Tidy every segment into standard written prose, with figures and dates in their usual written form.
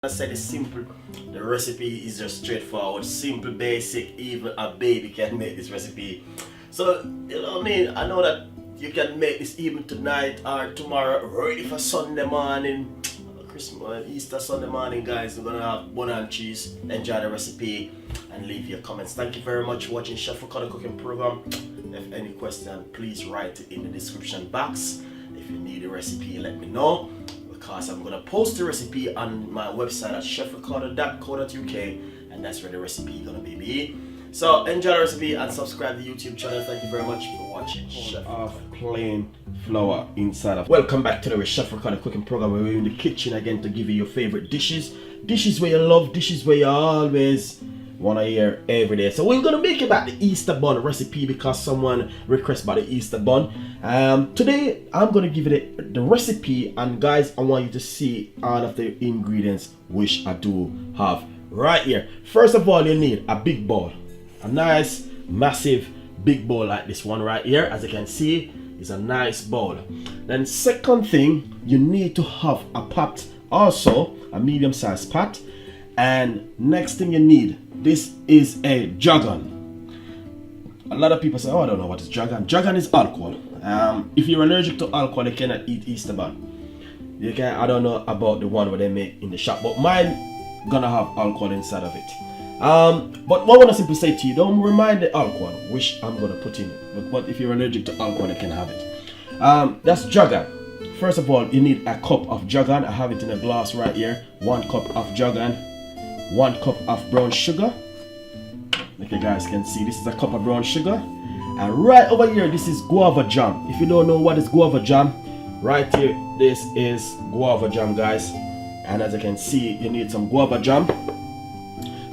I said it's simple. The recipe is just straightforward, simple, basic. Even a baby can make this recipe. So you know what I mean. I know that you can make this even tonight or tomorrow, ready for Sunday morning, Christmas, Easter Sunday morning, guys. We're gonna have bun and cheese. Enjoy the recipe and leave your comments. Thank you very much for watching Chef Ricardo cooking program. If any question, please write it in the description box. If you need a recipe, let me know, because I'm gonna post the recipe on my website at chefricardo.co.uk, and that's where the recipe is gonna be. So enjoy the recipe and subscribe to the YouTube channel. Thank you very much for watching. Chef of plain flour inside of. Welcome back to the Chef Ricardo cooking program, where we're in the kitchen again to give you your favorite dishes where you love, dishes where you always wanna hear every day. So we're gonna make about the Easter bun recipe because someone requested about the Easter bun. Today I'm gonna give you the recipe, and guys, I want you to see all of the ingredients which I do have right here. First of all, you need a big bowl, a nice massive big bowl like this one right here. As you can see, is a nice bowl. Then second thing, you need to have a pot, also a medium-sized pot. And next thing you need, this is a jagan. A lot of people say, oh, I don't know what is jagan. Jagan is alcohol. If you're allergic to alcohol, you cannot eat Easter bun. You can. I don't know about the one where they make in the shop, but mine gonna have alcohol inside of it. But what I want to simply say to you, don't remind the alcohol, which I'm gonna put in it. But if you're allergic to alcohol, you can have it. That's jagan. First of all, you need a cup of jagan. I have it in a glass right here. 1 cup of jagan. 1 cup of brown sugar. Like you guys can see, this is a cup of brown sugar. And right over here, this is guava jam. If you don't know what is guava jam, right here, this is guava jam, guys. And as you can see, you need some guava jam.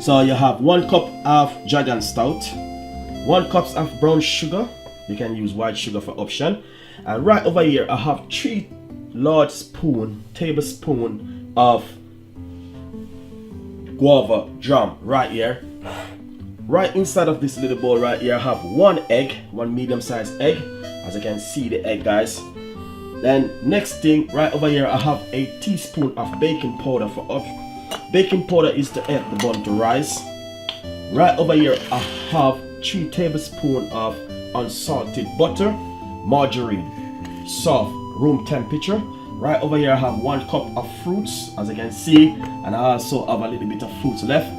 So you have 1 cup of jagan stout, 1 cup of brown sugar. You can use white sugar for option. And right over here, I have 3 large tablespoon of guava jam right here. Right inside of this little bowl right here, I have 1 egg, 1 medium-sized egg. As you can see, the egg, guys. Then next thing, right over here, I have a teaspoon of baking powder for up. Baking powder is to help the bun to rise. Right over here, I have 3 tablespoons of unsalted butter, margarine, soft, room temperature. Right over here, I have 1 cup of fruits, as you can see, and I also have a little bit of fruits left.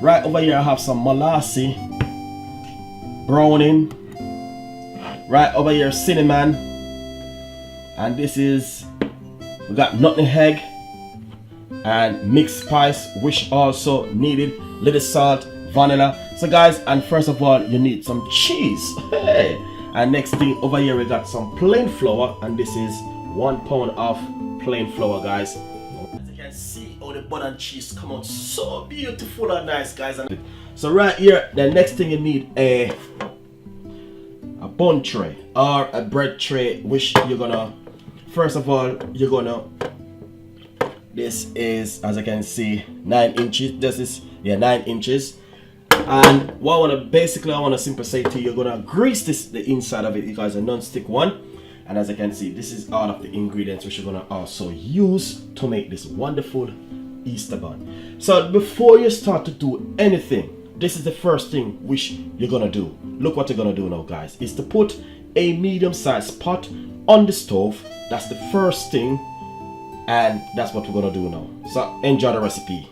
Right over here, I have some molasses, browning. Right over here, cinnamon, and this is, we got nutmeg and mixed spice, which also needed little salt, vanilla. So guys, and first of all, you need some cheese. Hey. And next thing over here, we got some plain flour, and this is 1 pound of plain flour, guys. As you can see, all the butter and cheese come out so beautiful and nice, guys. So right here, the next thing you need a bun tray or a bread tray, which you're gonna, first of all, you're gonna, this is, as you can see, 9 inches. This is 9 inches. And what I want to simply say to you, you're gonna grease the inside of it, because a non-stick one. And as you can see, this is all of the ingredients which you're gonna also use to make this wonderful Easter bun. So before you start to do anything, this is the first thing which you're gonna do. Look what you're gonna do now, guys, is to put a medium-sized pot on the stove. That's the first thing, and that's what we're gonna do now. So enjoy the recipe.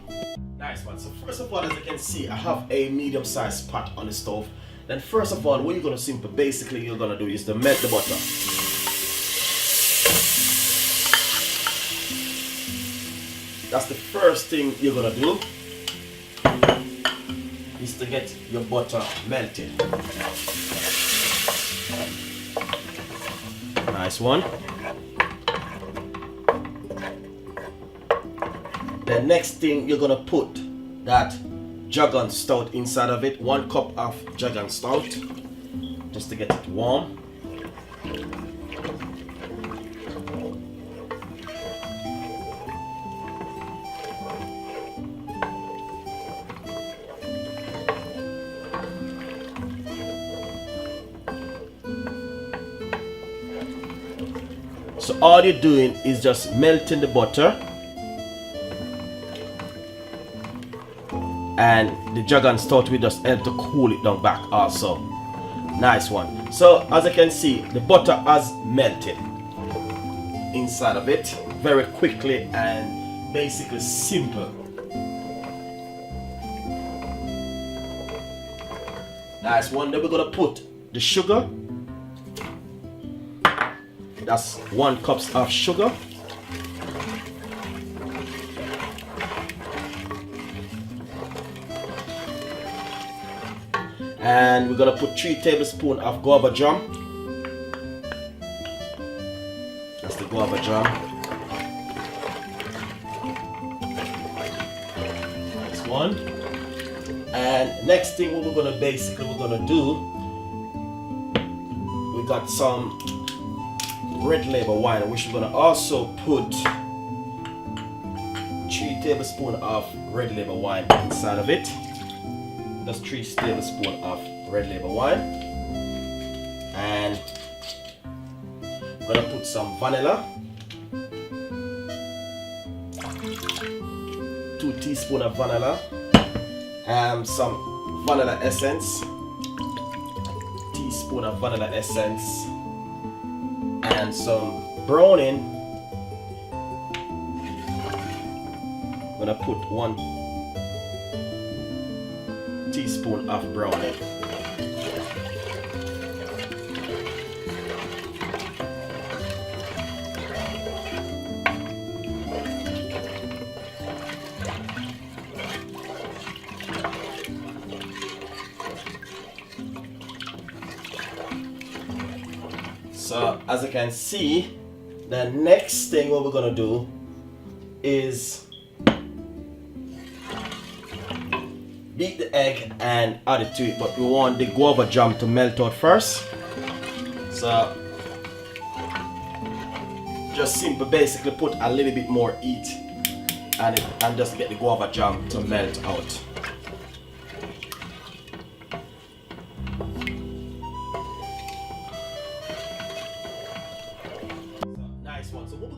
Nice one. So first of all, as you can see, I have a medium-sized pot on the stove. Then first of all, what you're gonna you're gonna do is to melt the butter. That's the first thing you're gonna do, is to get your butter melted. Nice one. The next thing, you're gonna put that jagan stout inside of it. 1 cup of jagan stout, just to get it warm. So all you're doing is just melting the butter. and the dragon stout will just help to cool it down back also. Nice one. So as you can see, the butter has melted inside of it very quickly and basically simple. Nice one. Then we're gonna put the sugar. That's 1 cup of sugar. And we're gonna put 3 tablespoons of guava jam. That's the guava jam. Next one. And next thing what we're gonna do, we got some red label wine, which we're gonna also put 3 tablespoons of red label wine inside of it. That's 3 tablespoons of red label wine. And we're gonna put some vanilla. 2 teaspoons of vanilla. And some vanilla essence. Teaspoon of vanilla essence. And some browning. I'm gonna put 1 teaspoon of browning. So as you can see, the next thing what we're gonna do is beat the egg and add it to it, but we want the guava jam to melt out first. So just simple, basically put a little bit more heat and just get the guava jam to melt out. Nice one. So what we're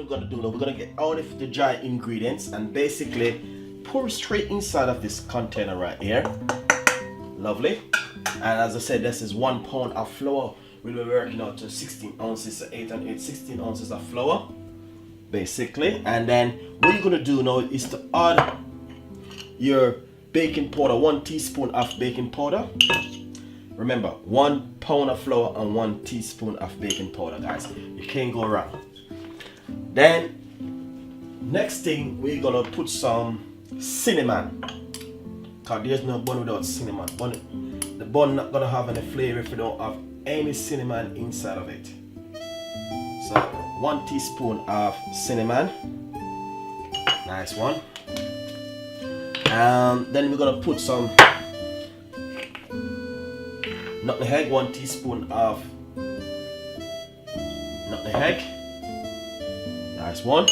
gonna do now, we're gonna get all of the dry ingredients and basically pour straight inside of this container right here. Lovely. And as I said, this is 1 pound of flour. We'll be working out to 16 ounces, so 8 and 8, 16 ounces of flour, basically. And then what you're gonna do now is to add your baking powder, 1 teaspoon of baking powder. Remember, 1 pound of flour and 1 teaspoon of baking powder, guys. You can't go wrong. Then, next thing, we're gonna put some cinnamon, because there's no bun without cinnamon. The bun not gonna have any flavor if you don't have any cinnamon inside of it. So 1 teaspoon of cinnamon. Nice one. Then we're gonna put some nutmeg, 1 teaspoon of nutmeg. Nice one.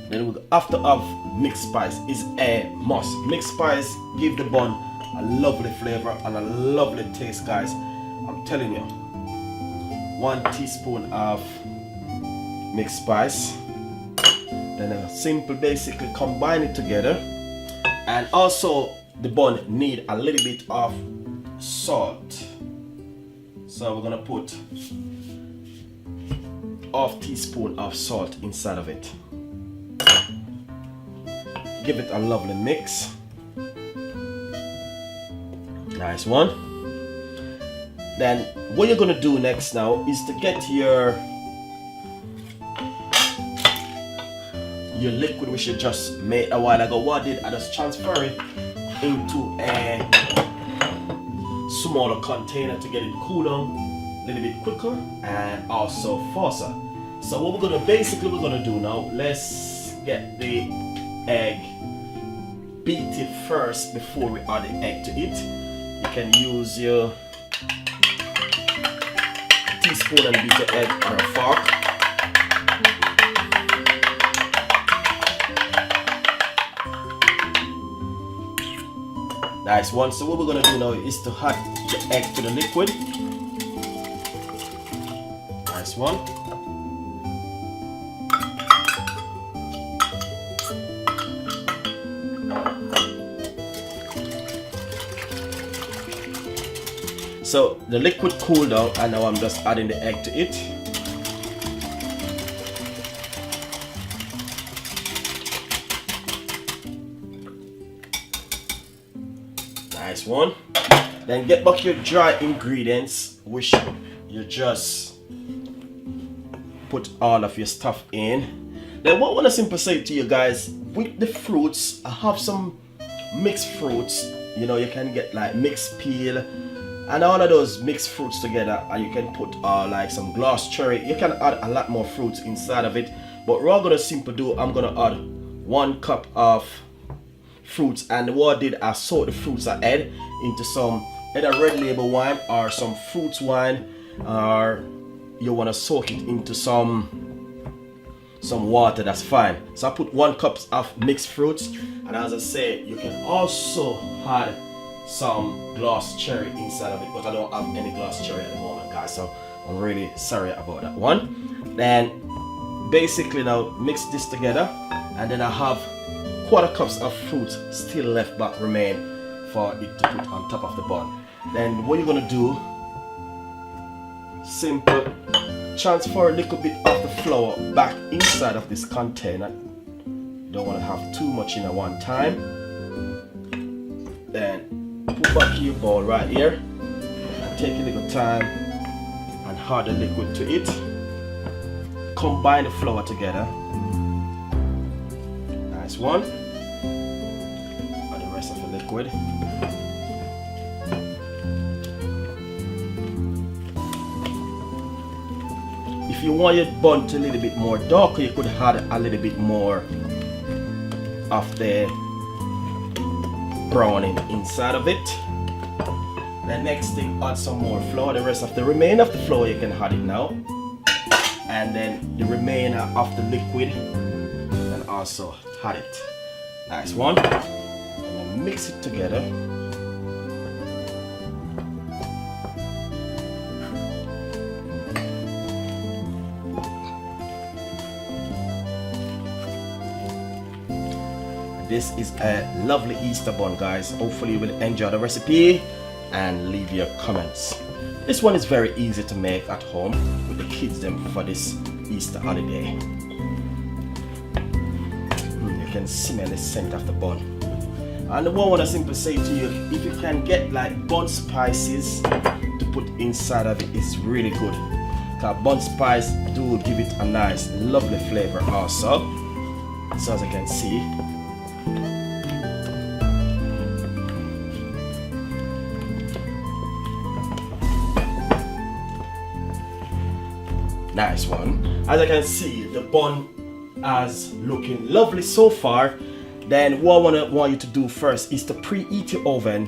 Then we after of mixed spice is a must. Mixed spice give the bun a lovely flavor and a lovely taste, guys. I'm telling you. 1 teaspoon of mixed spice. Then simple, basically combine it together. And also the bun need a little bit of salt. So we're gonna put ½ teaspoon of salt inside of it. Give it a lovely mix. Nice one. Then what you're gonna do next now is to get your liquid which you just made a while ago. What I did, I just transfer it into a smaller container to get it cool down a little bit quicker and also faster. So what we're gonna do now, let's get the egg, beat it first before we add the egg to it. You can use your teaspoon and beat the egg or a fork. Nice one. So what we're gonna do now is to add the egg to the liquid. Nice one. So the liquid cooled down, and now I'm just adding the egg to it. Nice one. Then get back your dry ingredients, which you just put all of your stuff in. Then what I want to simply say to you guys, with the fruits, I have some mixed fruits. You know, you can get like mixed peel and all of those mixed fruits together, and you can put like some glass cherry. You can add a lot more fruits inside of it, but what I'm gonna simply do, I'm gonna add 1 cup of fruits. And what I did, I soaked the fruits I add into some either red label wine or some fruits wine, or you want to soak it into some water, that's fine. So I put 1 cup of mixed fruits, and as I say, you can also add some glass cherry inside of it, but I don't have any glass cherry at the moment, guys, so I'm really sorry about that one. Then basically now mix this together, and then I have 1/4 cups of fruit still left back remain for it to put on top of the bun. Then what you're gonna do, simple, transfer a little bit of the flour back inside of this container. You don't want to have too much in at one time. Then put back your bowl right here and take a little time and add the liquid to it. Combine the flour together. Nice one. Add the rest of the liquid. If you want your bun to a little bit more darker, you could add a little bit more of the browning inside of it. The next thing, add some more flour. The rest of the remainder of the flour you can add it now, and then the remainder of the liquid, and also add it. Nice one. And then mix it together. This is a lovely Easter bun, guys. Hopefully you will enjoy the recipe and leave your comments. This one is very easy to make at home with the kids them for this Easter holiday. You can smell the scent of the bun. And the one I want to simply say to you, if you can get like bun spices to put inside of it, it's really good. Because bun spice do give it a nice lovely flavor also. So as you can see, nice one. As I can see, the bun is looking lovely so far. Then what I want you to do first is to preheat your oven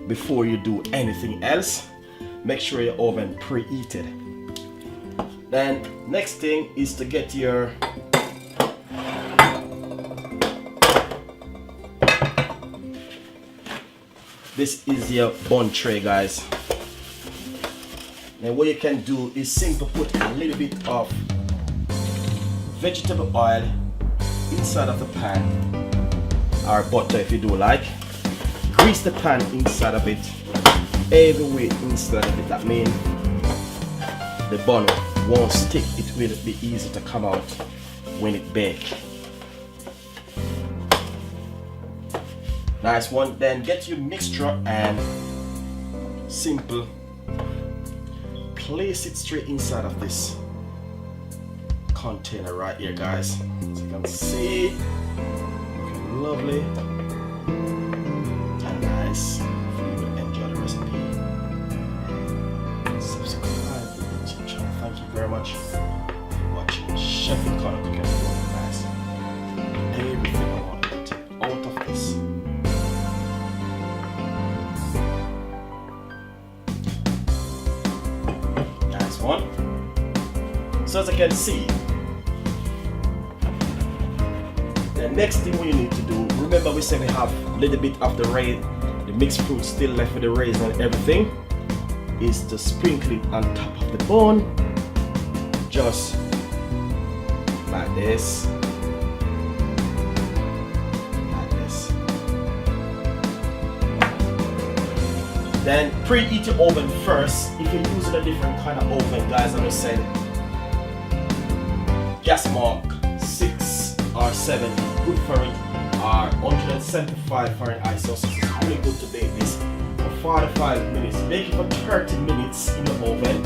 before you do anything else. Make sure your oven preheated. Then next thing is to get your this is your bun tray, guys. Then what you can do is simply put a little bit of vegetable oil inside of the pan, or butter if you do like. Grease the pan inside of it, every way inside of it. That means the bun won't stick. It will be easy to come out when it bakes. Nice one. Then get your mixture and simple place it straight inside of this container right here, guys. As you can see, looking lovely and nice. If you will enjoy the recipe, subscribe to the YouTube channel. Thank you very much for watching Chef and Connor Cooking, guys. Everything I want to take out of this. One. So as I can see, the next thing we need to do, remember we said we have a little bit of the mixed fruit still left with the raisin and everything, is to sprinkle it on top of the bun, just like this. Like this. Then preheat your oven first. If you're using a different kind of oven, guys, I'm just saying gas mark 6 or 7, good for it, or 175 Fahrenheit. So it's really good to bake this for 45 minutes. Bake it for 30 minutes in the oven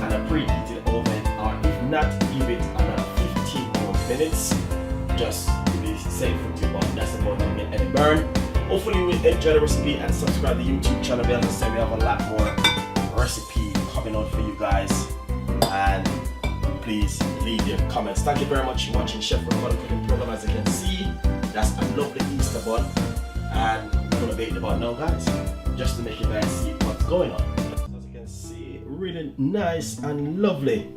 and a preheated oven, or if not, give it another 15 more minutes. Just to be safe with your bun. That's the bun, don't get any burn. Hopefully you will enjoy the recipe and subscribe to the YouTube channel. As I said, we have a lot more recipe coming out for you guys. And please leave your comments. Thank you very much for watching Chef Scrambled cooking program. As you can see, that's a lovely Easter bun. And I'm going to bake the bun now, guys, just to make you guys see what's going on. As you can see, really nice and lovely.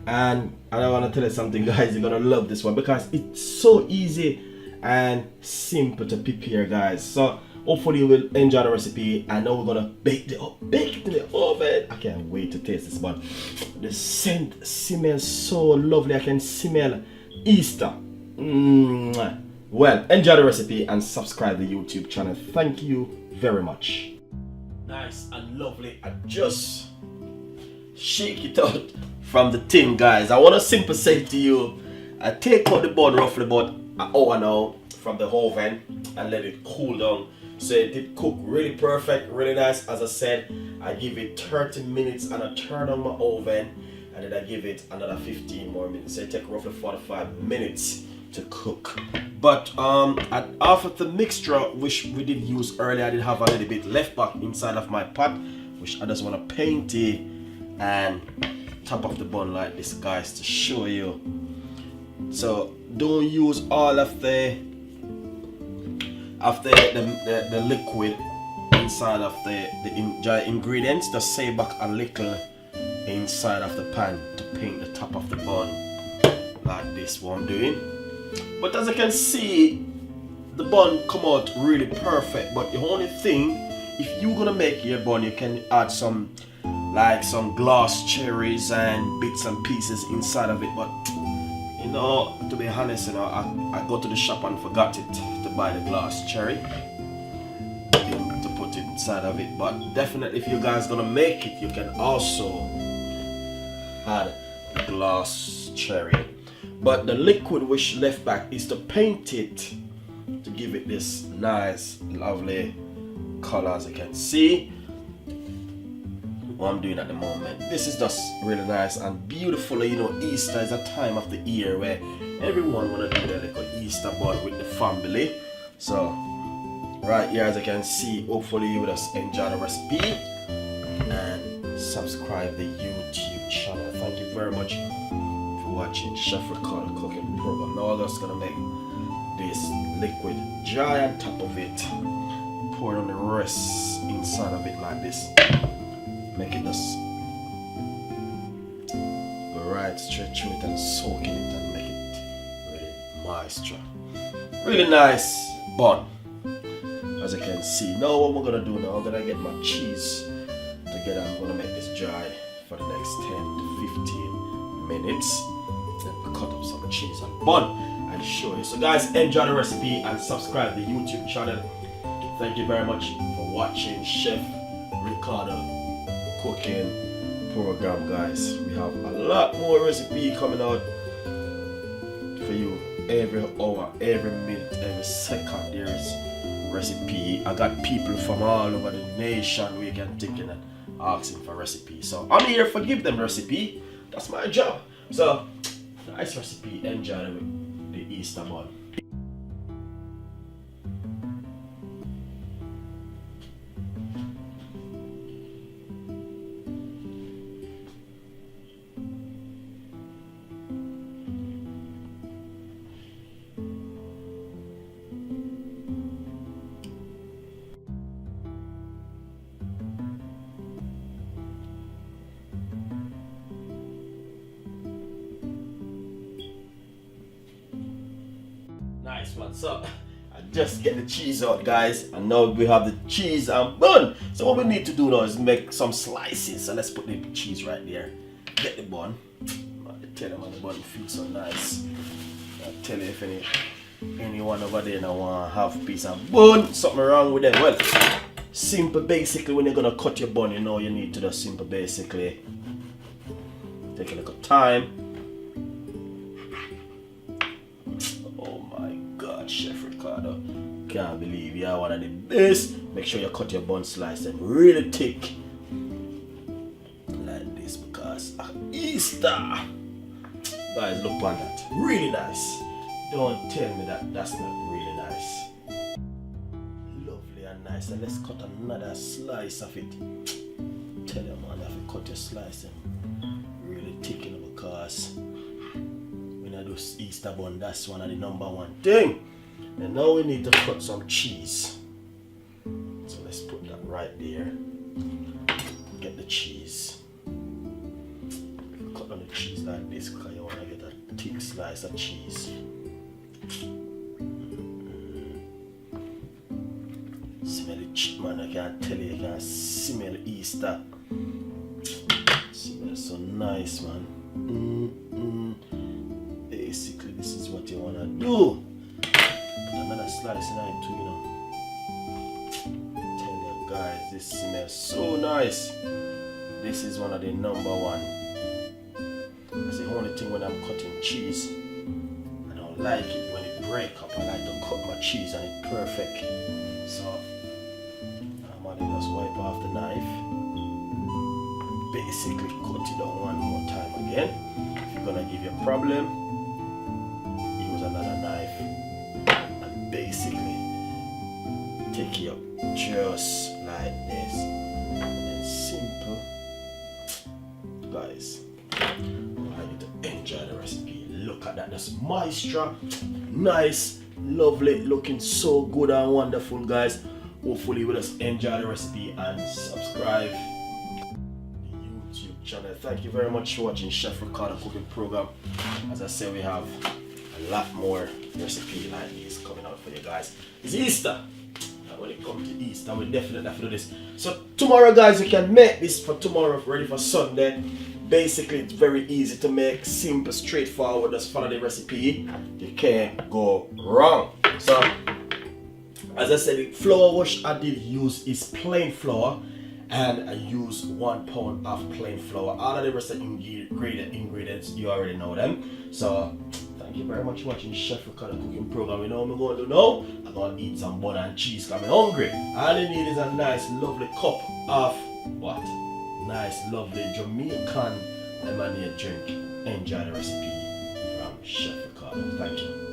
And I want to tell you something, guys, you're going to love this one because it's so easy and simple to prepare, guys. So hopefully you will enjoy the recipe. I know we're gonna bake it in the oven. I can't wait to taste this bun. The scent smells so lovely. I can smell Easter. Well, enjoy the recipe and subscribe to the YouTube channel. Thank you very much. Nice and lovely. I just shake it out from the tin, guys. I want to simply say to you, I take out the bun roughly about an hour now from the oven and let it cool down. So it did cook really perfect, really nice. As I said, I give it 30 minutes and I turn on my oven, and then I give it another 15 more minutes. So it takes roughly 45 minutes to cook. But after the mixture which we did use earlier, I did have a little bit left back inside of my pot, which I just want to paint it and top of the bun like this, guys, to show you. So don't use all of the liquid inside of the ingredients. Just save back a little inside of the pan to paint the top of the bun like this, what I'm doing. But as you can see, the bun come out really perfect. But the only thing, if you're gonna make your bun, you can add some glass cherries and bits and pieces inside of it. But you know, to be honest, you know, I go to the shop and forgot it to buy the glass cherry to put it inside of it. But definitely, if you guys gonna make it, you can also add glass cherry. But the liquid which left back is to paint it to give it this nice, lovely color, as you can see. What I'm doing at the moment. This is just really nice and beautiful. You know, Easter is a time of the year where everyone wanna do their little Easter bun with the family. So right here, as you can see, hopefully you will just enjoy the recipe and subscribe the YouTube channel. Thank you very much for watching Chef Scrambled cooking program. Now I'm just gonna make this liquid dry on top of it, pour on the rest inside of it like this. Make it just go right straight through it and soak in it and make it really moisture. Really nice bun, as you can see. Now what we're gonna do now, I'm gonna get my cheese together. I'm gonna make this dry for the next 10 to 15 minutes. Then cut up some cheese and bun and show you. So guys, enjoy the recipe and subscribe to the YouTube channel. Thank you very much for watching Chef Ricardo cooking program, guys. We have a lot more recipe coming out for you every hour, every minute, every second. There is recipe. I got people from all over the nation we can take in and asking for recipe. So I'm here for give them recipe. That's my job. So nice recipe. Enjoy the Easter bun. Nice one. So I just get the cheese out, guys, and now we have the cheese and bun. So what we need to do now is make some slices. So let's put the cheese right there. Get the bun. I tell them, the bun feels so nice. I tell you, if anyone over there now want to have a piece of bun, something wrong with them. Well, simple basically when you're gonna cut your bun, you know you need to do simple basically. Take a little time. Oh my god, Chef Ricardo. Can't believe you are one of the best. Make sure you cut your bun slice them really thick. Like this because Easter. Guys, look on that. Really nice. Don't tell me that that's not really nice. Lovely and nice. And let's cut another slice of it. Tell you man, if you cut your slice them really thick, you know, because when I do Easter bun, that's one of the #1 thing. And now we need to cut some cheese. So let's put that right there. Get the cheese. Cut on the cheese like this because you want to get a thick slice of cheese. Smell it, man. I can't tell you, I can smell Easter. Smells so nice, man. Basically, this is what you want to do. Another slice in it too, you know. Tell you guys, this smells so nice. This is one of the #1. That's the only thing when I'm cutting cheese. I don't like it when it break up. I like to cut my cheese and it's perfect. So I'm gonna just wipe off the knife. Basically cut it down one more time again. If you're gonna give you a problem, use another knife. Basically take it up just like this and simple. Guys, I want you to enjoy the recipe. Look at that, that's moisture, nice, lovely, looking so good and wonderful, guys. Hopefully you will just enjoy the recipe and subscribe to the YouTube channel. Thank you very much for watching Chef Ricardo cooking program. As I say, we have a lot more recipe like this coming out for you guys. It's Easter, and when it comes to Easter we definitely have to do this. So tomorrow, guys, you can make this for tomorrow ready for Sunday. Basically it's very easy to make, simple, straightforward. Just follow the recipe, you can't go wrong. So as I said, the flour which I did use is plain flour, and I use 1 pound of plain flour. All of the rest of the ingredients you already know them. So thank you very much for watching Chef Ricardo cooking program. You know what I'm going to do now? I'm going to eat some butter and cheese because I'm hungry. All you need is a nice lovely cup of what? Nice lovely Jamaican lemonade drink. Enjoy the recipe from Chef Ricardo. Thank you.